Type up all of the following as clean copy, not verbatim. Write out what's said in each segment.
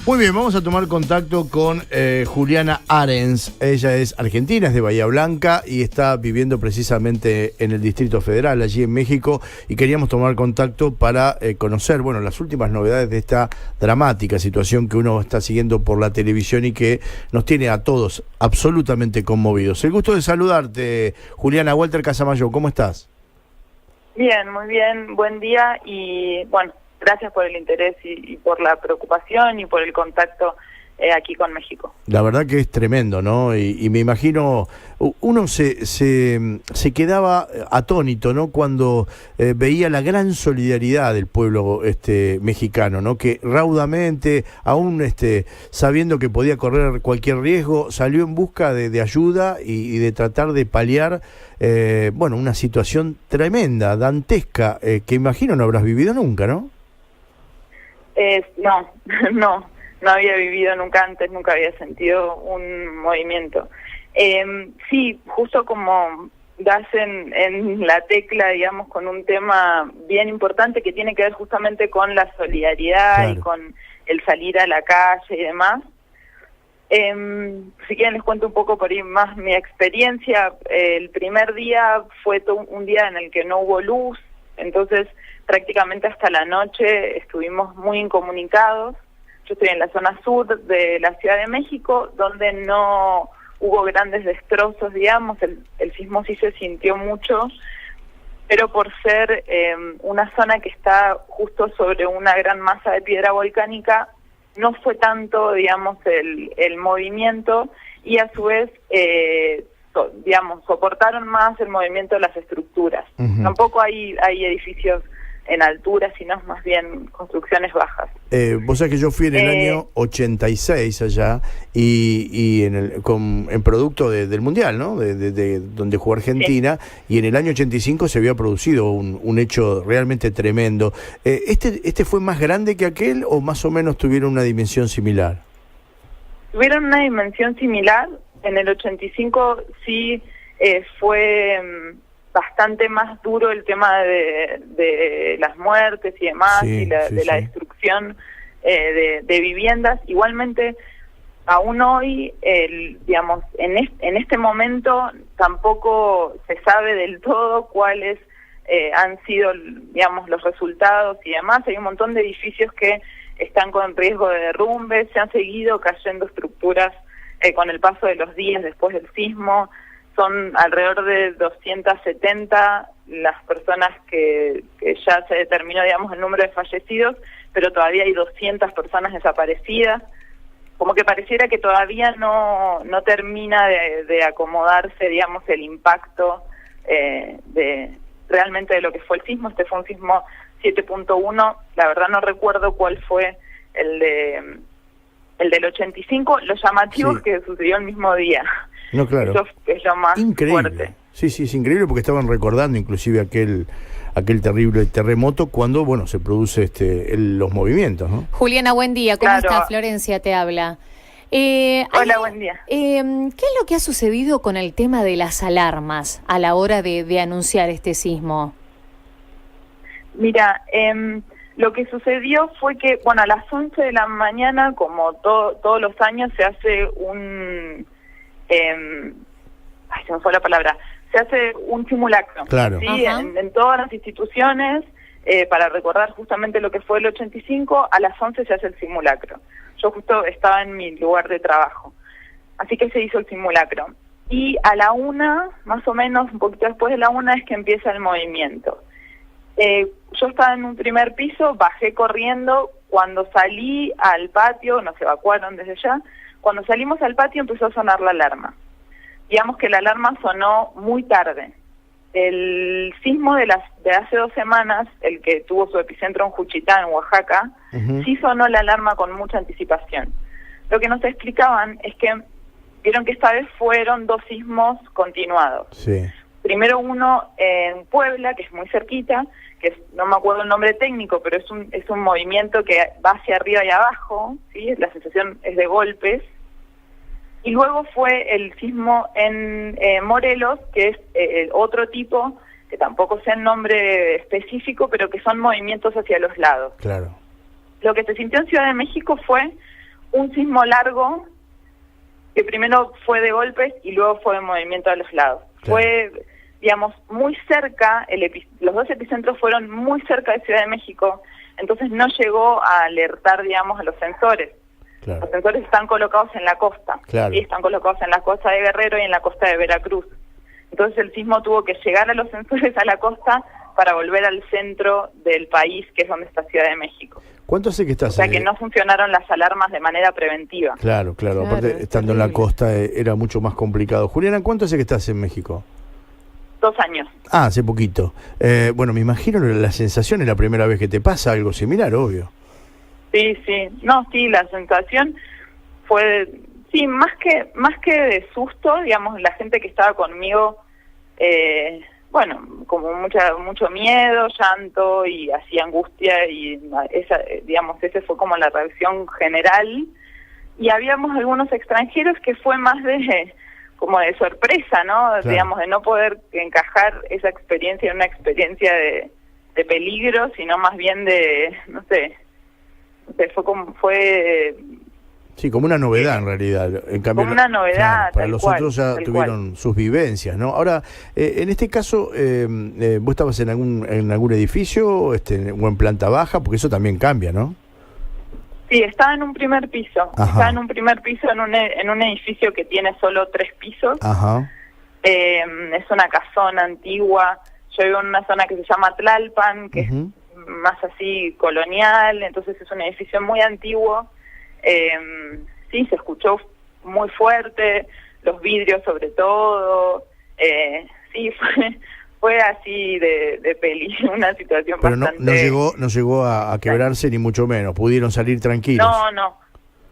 Muy bien, vamos a tomar contacto con Juliana Arens. Ella es argentina, es de Bahía Blanca y está viviendo precisamente en el Distrito Federal, allí en México, y queríamos tomar contacto para conocer, bueno, las últimas novedades de esta dramática situación que uno está siguiendo por la televisión y que nos tiene a todos absolutamente conmovidos. El gusto de saludarte, Juliana. Walter Casamayo, ¿cómo estás? Bien, muy bien, buen día y bueno, gracias por el interés y por la preocupación y por el contacto aquí con México. La verdad que es tremendo, ¿no? Y me imagino, uno se quedaba atónito, ¿no? Cuando veía la gran solidaridad del pueblo mexicano, ¿no? Que raudamente, aún sabiendo que podía correr cualquier riesgo, salió en busca de ayuda y de tratar de paliar, bueno, una situación tremenda, dantesca, que imagino no habrás vivido nunca, ¿no? No había vivido nunca antes, nunca había sentido un movimiento. Sí, justo como das en la tecla, digamos, con un tema bien importante que tiene que ver justamente con la solidaridad, claro, y con el salir a la calle y demás. Si quieren les cuento un poco por ahí más mi experiencia. El primer día fue un día en el que no hubo luz, entonces prácticamente hasta la noche estuvimos muy incomunicados. Yo estoy en la zona sur de la Ciudad de México, donde no hubo grandes destrozos, digamos, el sismo sí se sintió mucho, pero por ser una zona que está justo sobre una gran masa de piedra volcánica, no fue tanto, digamos, el movimiento, y a su vez, digamos, soportaron más el movimiento de las estructuras. Uh-huh. Tampoco hay edificios en altura, sino más bien construcciones bajas. Vos sabés que yo fui en el año 86 allá y en producto del Mundial, ¿no? De donde jugó Argentina, sí. Y en el año 85 se había producido un hecho realmente tremendo. ¿Este fue más grande que aquel o más o menos tuvieron una dimensión similar? Tuvieron una dimensión similar. En el 85 sí fue bastante más duro el tema de las muertes y demás, sí, y de la destrucción de viviendas. Igualmente, aún hoy, digamos, en este momento tampoco se sabe del todo cuáles han sido, digamos, los resultados y demás. Hay un montón de edificios que están con riesgo de derrumbe, se han seguido cayendo estructuras con el paso de los días después del sismo. Son alrededor de 270 las personas que ya se determinó, digamos, el número de fallecidos, pero todavía hay 200 personas desaparecidas. Como que pareciera que todavía no termina de acomodarse, digamos, el impacto realmente de lo que fue el sismo. Este fue un sismo 7.1, la verdad no recuerdo cuál fue el del 85, lo llamativo es que sucedió el mismo día. No, claro. Eso es lo más fuerte. Sí, es increíble porque estaban recordando inclusive aquel terrible terremoto cuando, bueno, se produce los movimientos, ¿no? Juliana, buen día. ¿Cómo estás? Florencia te habla. Hola, buen día. ¿Qué es lo que ha sucedido con el tema de las alarmas a la hora de anunciar este sismo? Mira, lo que sucedió fue que, bueno, a las 11 de la mañana, como todos los años, se hace se me fue la palabra, se hace un simulacro, claro, ¿sí? En todas las instituciones, para recordar justamente lo que fue el 85, a las 11 se hace el simulacro. Yo justo estaba en mi lugar de trabajo, así que se hizo el simulacro. Y a la 1, más o menos, un poquito después de la 1, es que empieza el movimiento. Yo estaba en un primer piso, bajé corriendo, cuando salí al patio, nos evacuaron desde allá, cuando salimos al patio empezó a sonar la alarma. Digamos que la alarma sonó muy tarde. El sismo de hace 2 semanas, el que tuvo su epicentro en Juchitán, en Oaxaca, uh-huh, sí sonó la alarma con mucha anticipación. Lo que nos explicaban es que vieron que esta vez fueron 2 sismos continuados. Sí. Primero uno en Puebla, que es muy cerquita, que no me acuerdo el nombre técnico, pero es un movimiento que va hacia arriba y abajo, ¿sí? La sensación es de golpes. Y luego fue el sismo en Morelos, que es otro tipo, que tampoco sé el nombre específico, pero que son movimientos hacia los lados. Claro. Lo que se sintió en Ciudad de México fue un sismo largo que primero fue de golpes y luego fue de movimiento a los lados. Claro. Fue, digamos, muy cerca, los dos epicentros fueron muy cerca de Ciudad de México, entonces no llegó a alertar, digamos, a los sensores. Claro. Los sensores están colocados en la costa, Claro. y están colocados en la costa de Guerrero y en la costa de Veracruz. Entonces el sismo tuvo que llegar a los sensores a la costa para volver al centro del país, que es donde está Ciudad de México. ¿Cuánto hace que estás? O sea que no funcionaron las alarmas de manera preventiva. Claro, Claro, aparte es estando en la terrible. costa era mucho más complicado. Juliana, ¿cuánto hace que estás en México? 2 años. Ah, hace poquito. Bueno, me imagino la sensación es la primera vez que te pasa algo similar, obvio. Sí, sí. No, sí, la sensación fue, sí, más que de susto, digamos, la gente que estaba conmigo, bueno, como mucho miedo, llanto y así angustia, y esa, digamos, ese fue como la reacción general. Y habíamos algunos extranjeros que fue más como de sorpresa, ¿no? Claro. Digamos, de no poder encajar esa experiencia en una experiencia de peligro, sino más bien de, no sé, fue Sí, como una novedad en realidad. En cambio, como una novedad, claro, para tal los cual, otros ya tal tuvieron sus vivencias, ¿no? Ahora, en este caso, ¿vos estabas en algún edificio o en planta baja? Porque eso también cambia, ¿no? Sí, estaba en un primer piso. Ajá. Estaba en un primer piso en un edificio que tiene solo 3 pisos. Ajá. Es una casona antigua. Yo vivo en una zona que se llama Tlalpan, que Ujú. es más así colonial, entonces es un edificio muy antiguo. Sí, se escuchó muy fuerte, los vidrios sobre todo. Sí, fue así de peli, una situación Pero bastante... no llegó a quebrarse ni mucho menos. Pudieron salir tranquilos. No.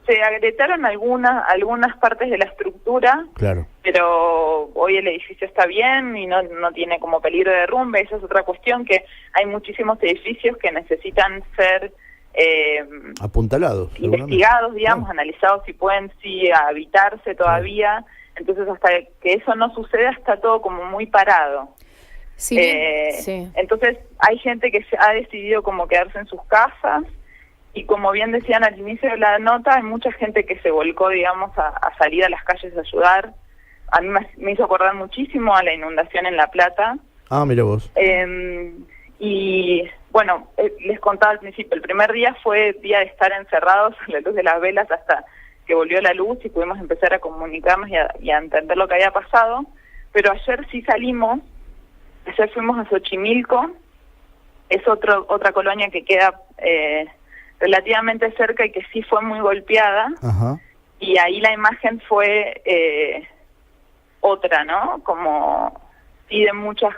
Se agrietaron algunas partes de la estructura, Claro. pero hoy el edificio está bien y no tiene como peligro de derrumbe. Esa es otra cuestión, que hay muchísimos edificios que necesitan ser Apuntalados. seguramente. investigados, digamos, Claro. analizados si pueden habitarse todavía. Entonces, hasta que eso no suceda, está todo como muy parado. Sí, sí. Entonces, hay gente que ha decidido como quedarse en sus casas, y como bien decían al inicio de la nota, hay mucha gente que se volcó, digamos, a salir a las calles a ayudar. A mí me hizo acordar muchísimo a la inundación en La Plata. Ah, mira vos. Y bueno, les contaba al principio, el primer día fue día de estar encerrados a la luz de las velas hasta que volvió la luz y pudimos empezar a comunicarnos y a entender lo que había pasado. Pero ayer sí salimos, ayer fuimos a Xochimilco, es otra colonia que queda relativamente cerca y que sí fue muy golpeada. Ajá. Y ahí la imagen fue otra, ¿no? Como sí de muchas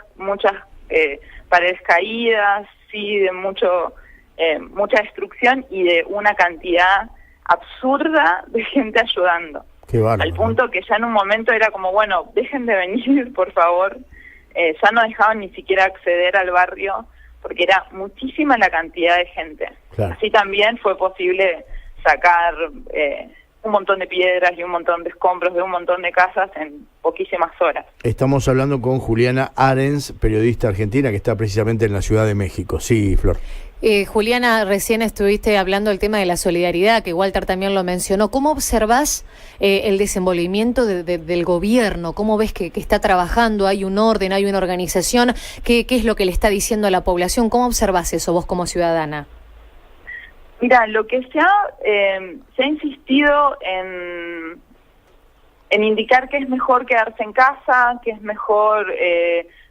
paredes caídas, sí de mucha destrucción y de una cantidad absurda de gente ayudando. Qué bárbaro. Al punto que ya en un momento era como, bueno, dejen de venir, por favor. Ya no dejaban ni siquiera acceder al barrio porque era muchísima la cantidad de gente. Claro. Así también fue posible sacar un montón de piedras y un montón de escombros de un montón de casas en poquísimas horas. Estamos hablando con Juliana Arens, periodista argentina que está precisamente en la Ciudad de México. Sí, Flor. Juliana, recién estuviste hablando del tema de la solidaridad, que Walter también lo mencionó. ¿Cómo observás el desenvolvimiento del gobierno? ¿Cómo ves que está trabajando? ¿Hay un orden, hay una organización? ¿Qué es lo que le está diciendo a la población? ¿Cómo observás eso vos como ciudadana? Mira, lo que se ha insistido en indicar que es mejor quedarse en casa, que es mejor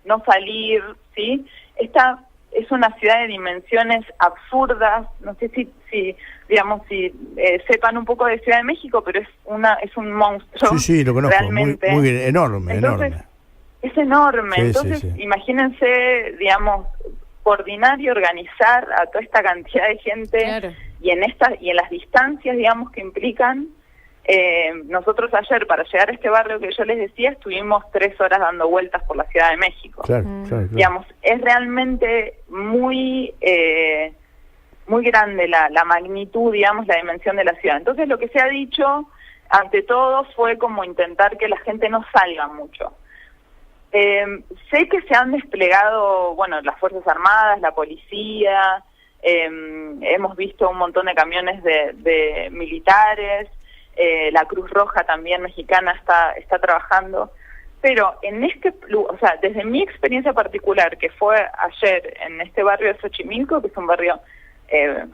no salir, ¿sí? Esta es una ciudad de dimensiones absurdas. No sé si sepan un poco de Ciudad de México, pero es un monstruo. Sí, lo conozco. Realmente. Muy bien, enorme, Entonces, enorme. es enorme. Sí, Entonces, sí. Imagínense, digamos, coordinar y organizar a toda esta cantidad de gente. Claro. Y en las distancias, digamos, que implican. Nosotros ayer, para llegar a este barrio que yo les decía, estuvimos 3 horas dando vueltas por la Ciudad de México. Claro. Digamos, es realmente muy grande la magnitud, digamos, la dimensión de la ciudad. Entonces, lo que se ha dicho, ante todo, fue como intentar que la gente no salga mucho. Sé que se han desplegado, bueno, las Fuerzas Armadas, la policía, hemos visto un montón de camiones de militares, la Cruz Roja también mexicana está trabajando, pero o sea, desde mi experiencia particular, que fue ayer en este barrio de Xochimilco, que es un barrio,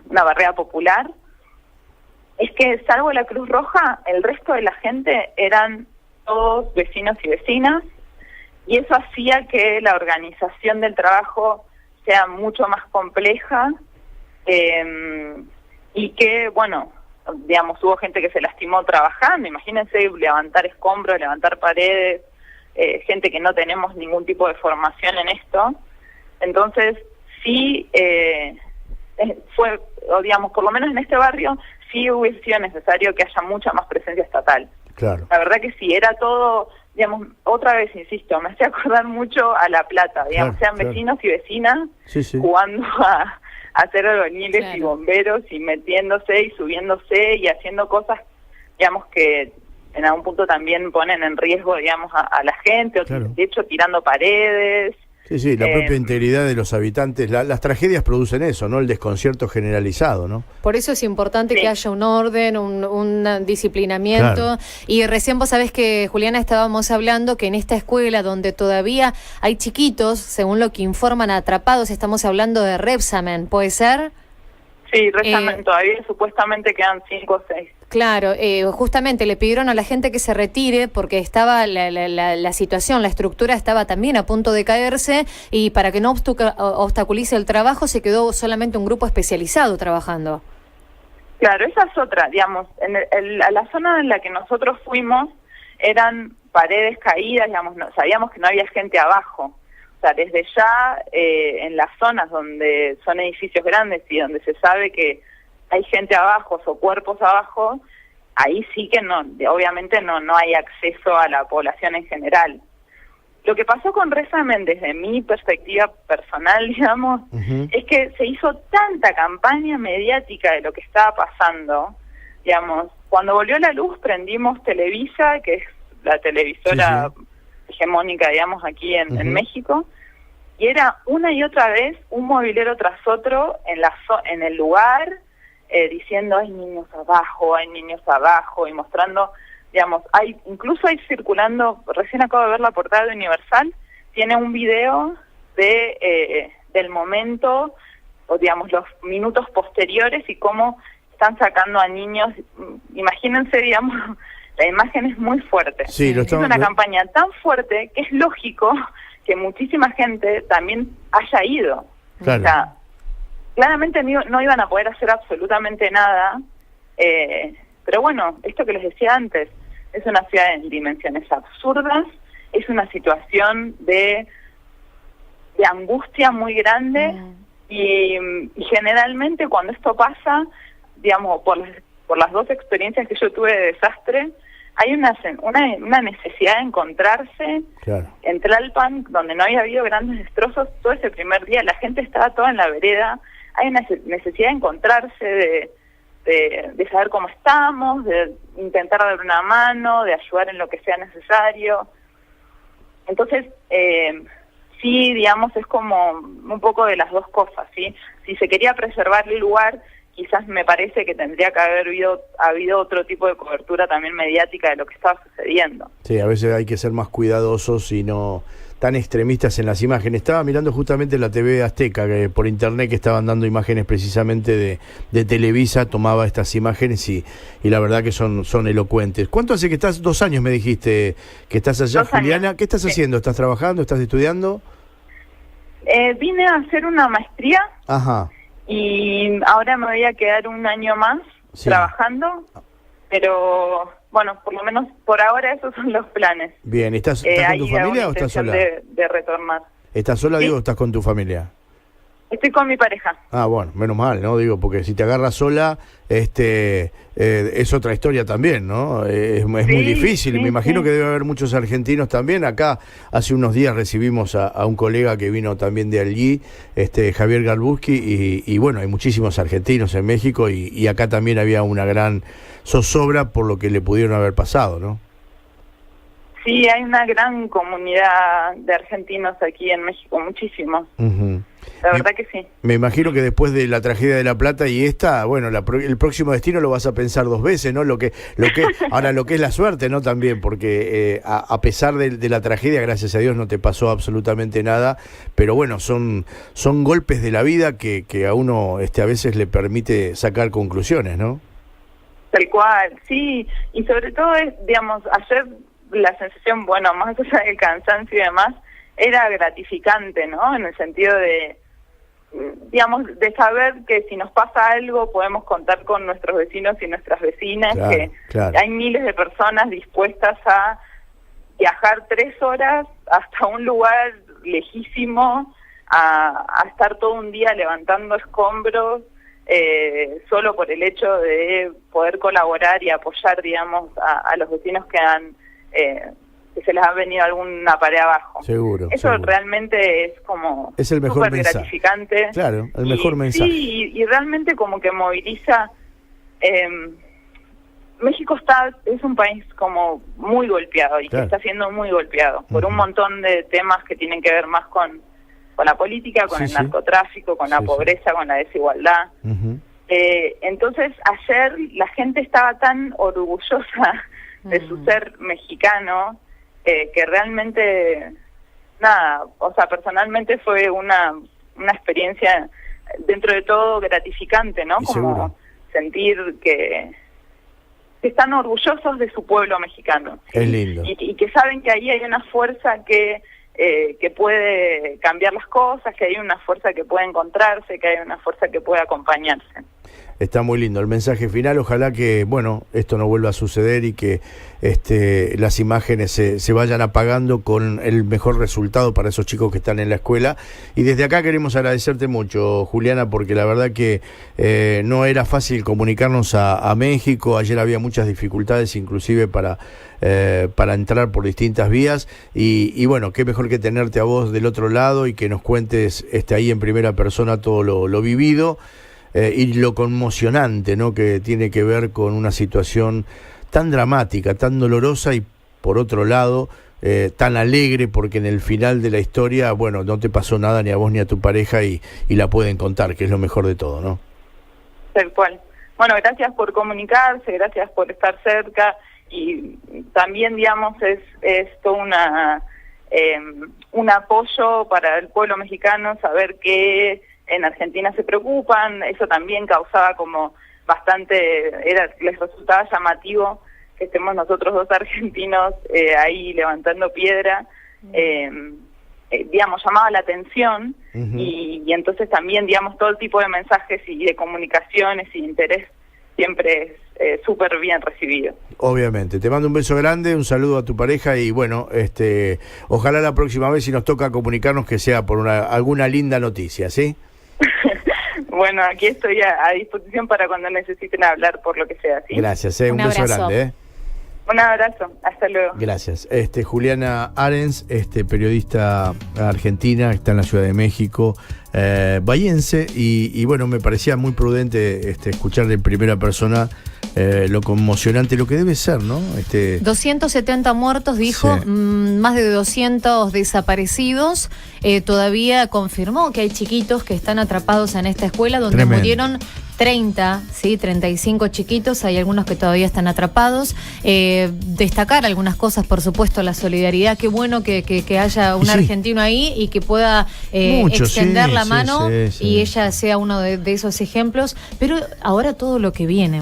una barriada popular, es que salvo la Cruz Roja, el resto de la gente eran todos vecinos y vecinas, y eso hacía que la organización del trabajo sea mucho más compleja, y que, bueno, digamos, hubo gente que se lastimó trabajando. Imagínense levantar escombros, levantar paredes, gente que no tenemos ningún tipo de formación en esto. Entonces, sí, fue, o digamos, por lo menos en este barrio, sí hubiese sido necesario que haya mucha más presencia estatal. Claro. La verdad que sí, era todo, digamos, otra vez, insisto, me hace acordar mucho a La Plata, digamos, Claro, sean vecinos y vecinas jugando a ser albañiles y bomberos y metiéndose y subiéndose y haciendo cosas, digamos, que en algún punto también ponen en riesgo, digamos, a la gente, o de hecho tirando paredes. Sí, la propia integridad de los habitantes. Las tragedias producen eso, ¿no? El desconcierto generalizado, ¿no? Por eso es importante que haya un orden, un disciplinamiento. Claro. Y recién vos sabés que, Juliana, estábamos hablando que en esta escuela donde todavía hay chiquitos, según lo que informan, atrapados, estamos hablando de Rebsamen, ¿puede ser? Sí, Rebsamen todavía supuestamente quedan 5 o 6. Claro, justamente le pidieron a la gente que se retire porque estaba la situación, la estructura estaba también a punto de caerse, y para que no obstaculice el trabajo se quedó solamente un grupo especializado trabajando. Claro, esa es otra, digamos, la zona en la que nosotros fuimos eran paredes caídas, digamos, sabíamos que no había gente abajo. O sea, desde ya en las zonas donde son edificios grandes y donde se sabe que hay gente abajo o cuerpos abajo, ahí sí que no, obviamente no hay acceso a la población en general. Lo que pasó con Rebsamen, desde mi perspectiva personal, digamos, es que se hizo tanta campaña mediática de lo que estaba pasando, digamos, cuando volvió la luz prendimos Televisa, que es la televisora hegemónica, digamos, aquí en México, y era una y otra vez un movilero tras otro en el lugar, diciendo hay niños abajo, y mostrando, digamos, incluso hay circulando, recién acabo de ver la portada de Universal, tiene un video del momento, o digamos, los minutos posteriores y cómo están sacando a niños. Imagínense, digamos, la imagen es muy fuerte. Sí, es una campaña tan fuerte que es lógico que muchísima gente también haya ido. Claro. O sea, claramente no iban a poder hacer absolutamente nada, pero bueno, esto que les decía antes, es una ciudad en dimensiones absurdas, es una situación de angustia muy grande, y generalmente cuando esto pasa, digamos, por las dos experiencias que yo tuve de desastre, hay una necesidad de encontrarse. Claro. En Tlalpan, donde no había habido grandes destrozos, todo ese primer día la gente estaba toda en la vereda. Hay una necesidad de encontrarse, de saber cómo estamos, de intentar dar una mano, de ayudar en lo que sea necesario. Entonces, sí, digamos, es como un poco de las dos cosas, ¿sí? Si se quería preservar el lugar, quizás me parece que tendría que haber habido otro tipo de cobertura también mediática de lo que estaba sucediendo. Sí, a veces hay que ser más cuidadosos y no tan extremistas en las imágenes. Estaba mirando justamente la TV Azteca, que por internet, que estaban dando imágenes precisamente de Televisa, tomaba estas imágenes y la verdad que son elocuentes. ¿Cuánto hace que estás? 2 años me dijiste que estás allá, 2 años. Juliana. ¿Qué estás haciendo? ¿Estás trabajando? ¿Estás estudiando? Vine a hacer una maestría. Ajá. Y ahora me voy a quedar 1 año más trabajando, pero bueno, por lo menos por ahora esos son los planes. Bien, ¿estás con tu familia o estás sola? De retornar. ¿Estás sola, ¿Sí? digo, o estás con tu familia? Estoy con mi pareja. Ah, bueno, menos mal, ¿no? Digo, porque si te agarras sola, es otra historia también, ¿no? Es muy difícil. Me imagino que debe haber muchos argentinos también. Acá hace unos días recibimos a un colega que vino también de allí, Javier Galbuski, y bueno, hay muchísimos argentinos en México, y acá también había una gran zozobra por lo que le pudieron haber pasado, ¿no? Sí, hay una gran comunidad de argentinos aquí en México, muchísimos. La verdad que sí. Me imagino que después de la tragedia de La Plata y esta, bueno, el próximo destino lo vas a pensar 2 veces, ¿no? Ahora lo que es la suerte, ¿no? También, porque a pesar de la tragedia, gracias a Dios no te pasó absolutamente nada, pero bueno, son golpes de la vida que a uno a veces le permite sacar conclusiones, ¿no? Tal cual, sí, y sobre todo digamos, ayer la sensación, bueno, más allá del cansancio y demás, era gratificante, ¿no? En el sentido de, digamos, de saber que si nos pasa algo podemos contar con nuestros vecinos y nuestras vecinas, claro. Hay miles de personas dispuestas a viajar 3 horas hasta un lugar lejísimo, a estar todo un día levantando escombros, solo por el hecho de poder colaborar y apoyar, digamos, a los vecinos que se les ha venido alguna pared abajo. Seguro. Eso realmente es como es el mejor mensaje. Gratificante. Claro, el mejor mensaje. Sí, y realmente como que moviliza. México es un país como muy golpeado y que está siendo muy golpeado por un montón de temas que tienen que ver más con la política, con el narcotráfico, con la pobreza, con la desigualdad. Entonces ayer la gente estaba tan orgullosa de su ser mexicano, que realmente, nada, o sea, personalmente fue una experiencia dentro de todo gratificante, ¿no? Como seguro. Sentir que están orgullosos de su pueblo mexicano. Es lindo. Y que saben que ahí hay una fuerza que puede cambiar las cosas, que hay una fuerza que puede encontrarse, que hay una fuerza que puede acompañarse. Está muy lindo el mensaje final. Ojalá que, bueno, esto no vuelva a suceder y que las imágenes se vayan apagando con el mejor resultado para esos chicos que están en la escuela. Y desde acá queremos agradecerte mucho, Juliana, porque la verdad que no era fácil comunicarnos a México. Ayer había muchas dificultades, inclusive para entrar por distintas vías. Y bueno, qué mejor que tenerte a vos del otro lado y que nos cuentes ahí en primera persona todo lo vivido. Y lo conmocionante, ¿no? Que tiene que ver con una situación tan dramática, tan dolorosa y por otro lado tan alegre, porque en el final de la historia, bueno, no te pasó nada ni a vos ni a tu pareja y la pueden contar, que es lo mejor de todo, ¿no? Tal cual. Bueno, gracias por comunicarse, gracias por estar cerca y también, digamos, es todo un apoyo para el pueblo mexicano, saber que en Argentina se preocupan. Eso también causaba como les resultaba llamativo que estemos nosotros 2 argentinos ahí levantando piedra, digamos, llamaba la atención. Y entonces también, digamos, todo tipo de mensajes y de comunicaciones y interés siempre es súper bien recibido. Obviamente. Te mando un beso grande, un saludo a tu pareja y bueno, ojalá la próxima vez si nos toca comunicarnos que sea por alguna linda noticia, ¿sí? Bueno, aquí estoy a disposición para cuando necesiten hablar por lo que sea, ¿sí? Gracias, un beso grande, Un abrazo, hasta luego. Gracias. Juliana Arens, periodista argentina, está en la Ciudad de México, bahiense, y bueno, me parecía muy prudente escuchar en primera persona lo conmocionante, lo que debe ser, ¿no? 270 muertos, dijo, sí. Más de 200 desaparecidos. Todavía confirmó que hay chiquitos que están atrapados en esta escuela donde Tremendo. Murieron 35 chiquitos, hay algunos que todavía están atrapados. Destacar algunas cosas, por supuesto, la solidaridad, qué bueno que haya un argentino ahí y que pueda extender la mano y ella sea uno de esos ejemplos, pero ahora todo lo que viene.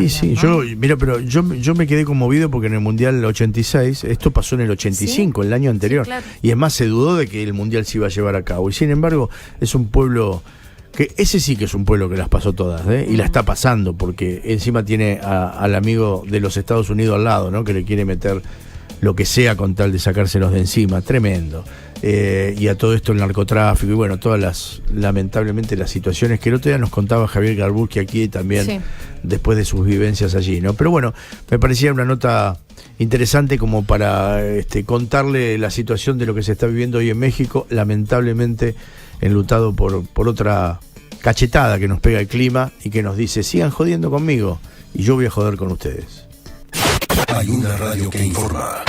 Sí, ¿no? Yo me quedé conmovido porque en el Mundial 86, esto pasó en el 85, el año anterior, claro. Y es más, se dudó de que el Mundial se iba a llevar a cabo, y sin embargo es un pueblo que ese sí que es un pueblo que las pasó todas, y la está pasando, porque encima tiene al amigo de los Estados Unidos al lado, ¿no? Que le quiere meter lo que sea con tal de sacárselos de encima, tremendo. Y a todo esto el narcotráfico y bueno, todas lamentablemente las situaciones que el otro día nos contaba Javier Garbuski aquí también, después de sus vivencias allí, ¿no? Pero bueno, me parecía una nota interesante como para contarle la situación de lo que se está viviendo hoy en México, lamentablemente enlutado por otra cachetada que nos pega el clima y que nos dice, sigan jodiendo conmigo y yo voy a joder con ustedes. Hay una radio que informa.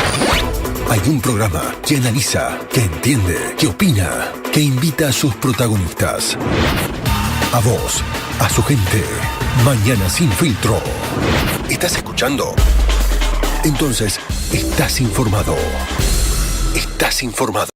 Hay un programa que analiza, que entiende, que opina, que invita a sus protagonistas. A vos, a su gente. Mañana sin filtro. ¿Estás escuchando? Entonces, estás informado. Estás informado.